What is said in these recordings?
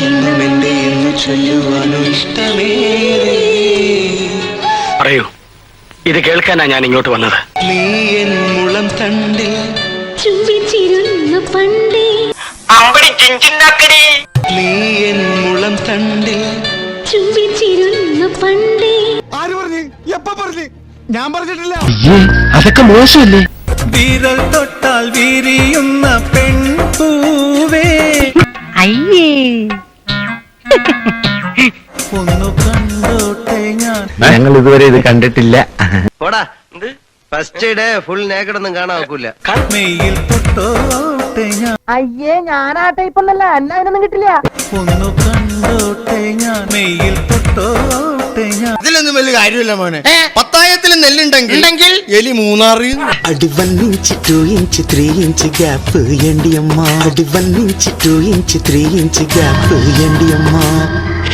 എന്നും എന്റെ എന്ന് ചൊല്ലുവാനും ഇഷ്ടമേറെ. പറയൂ, ഇത് കേൾക്കാനാ ഞാൻ ഇങ്ങോട്ട് വന്നത്. നീ എൻ മുളം തണ്ടിൽ ചുംബിച്ചിരുന്നു പണ്ടേ, നീ എൻ മുളം തണ്ടിൽ ചുംബിച്ചിരുന്നു പണ്ടേ. ആര് പറഞ്ഞു? എപ്പ പറഞ്ഞു? ഞാൻ പറഞ്ഞിട്ടില്ല. അതൊക്കെ മോശമല്ലേ? വിരൽ തൊട്ടാൽ വിരിയുന്ന പെൺപൂവേ, അയ്യേ ഒന്നു കണ്ടോട്ടെ ഞാൻ. ഞങ്ങൾ ഇതുവരെ ഇത് കണ്ടിട്ടില്ല. ഫസ്റ്റ് ഡേ ഫുൾ നേക്കടൊന്നും കാണാൻ ഒക്കില്ല. മെയ്യിൽ തൊട്ടോട്ടെ ഞാൻ, അയ്യേ ഞാൻ ആ ടൈപ്പൊന്നല്ല, എന്നെ അതിനൊന്നും കിട്ടില്ല. ഒന്നു കണ്ടോട്ടെ ഞാൻ, മെയ്യിൽ തൊട്ടോട്ടെ ഞാൻ. ഇതിലൊന്നും വലിയ കാര്യമില്ല മോനെ. പത്തായത്തിൽ നെല്ലുണ്ടെങ്കിൽ എലി മൂന്നാറ്. അടി 1 inch 2 inch 3 inch ഗ്യാപ്പ് എണ്ടിയമ്മ. അടി 1 inch 2 inch 3 inch ഗ്യാപ്പ് എണ്ടിയമ്മ.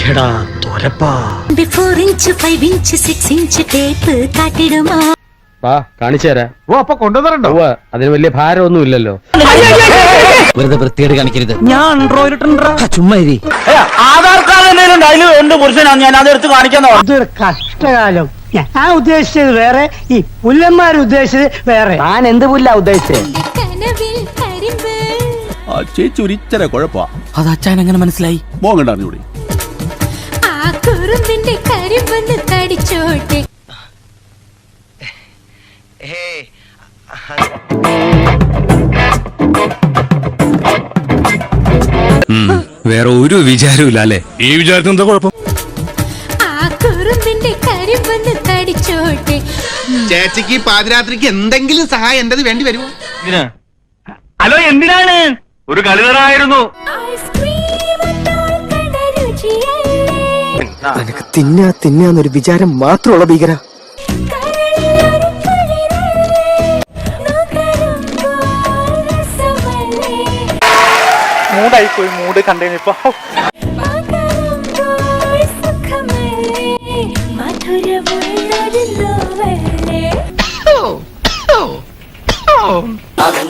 എടാ തോരപ്പാ, 4 inch 5 inch 6 inch ടേപ്പ് കാട്ടിടുമാ. വാ കാണിച്ചു തരാം. ഓ അപ്പൊ കൊണ്ടുവന്നിട്ടുണ്ടോ? അതിന് വലിയ ഭാരമൊന്നും ഇല്ലല്ലോ. വെറുതെ വൃത്തിയോട് കാണിക്കരുത്. ഞാൻ ആൻഡ്രോയിഡ് ചുമ്മാ ഇരി. ആധാർ കാർഡ് എന്തെങ്കിലും അതിൽ എന്ത് പുരുഷനാണ് ഞാൻ അതെടുത്ത് കാണിക്കാൻ. ഇതൊരു കഷ്ടകാലം. ഞാൻ ഉദ്ദേശിച്ചത് വേറെ, ഈ പുല്ലന്മാർ ഉദ്ദേശിച്ചത് വേറെ. ഞാൻ എന്ത് പുല്ല ഉദ്ദേശിച്ചത്? കനവിൽ കരിമ്പ് ആ ചേച്ചി ഒരിച്ചര കുഴപ്പാ. അത് അച്ഛൻ എങ്ങനെ മനസ്സിലായി? മോങ്ങണ്ടാറിഞ്ഞൂടി. ആ കുറുമ്പിന്റെ കരിമ്പൊന്ന് കടിച്ചോട്ടെ. വേറെ ഒരു വിചാരവും അല്ലേ? ഈ വിചാരത്തിന് എന്താ കുഴപ്പം? ആ കുറുമ്പിന്റെ കരിമ്പൊന്ന് കടിച്ചോട്ടെ. ചേച്ചിക്ക് പാതിരാത്രിക്ക് എന്തെങ്കിലും സഹായം എന്റേത് വേണ്ടി വരുമോ? ഹലോ, എന്തിനാണ്? ഒരു കളിതരായിരുന്നു. നിനക്ക് തിന്നാന്നൊരു വിചാരം മാത്രമുള്ള ഭീകര. മൂടായിപ്പോയി, മൂട് കണ്ടേനിപ്പോ.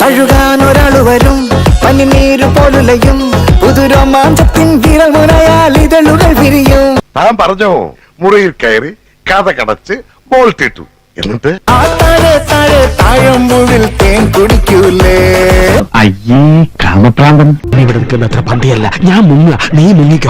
അഴുകാൻ ഒരാൾ വരും, പനിനീര് പോലുലയും, പുതുരോമാഞ്ചത്തിൻ വിരൽ മുനയാൽ ഇതളുകൾ വിരിയും. താൻ പറഞ്ഞോ, മുറിയിൽ കയറി കഥ കടച്ച് ബോൾട്ടിട്ടു. എന്നിട്ട് ആ താഴമ്പുവിൽ തേൻ കുടിക്കൂലേ. അയ്യേ കാമപ്രാന്തൻ. ഇവിടെ നിൽക്കുന്ന അത്ര പന്തിയല്ല. ഞാൻ മുങ്ങ, നീ മുങ്ങിക്ക.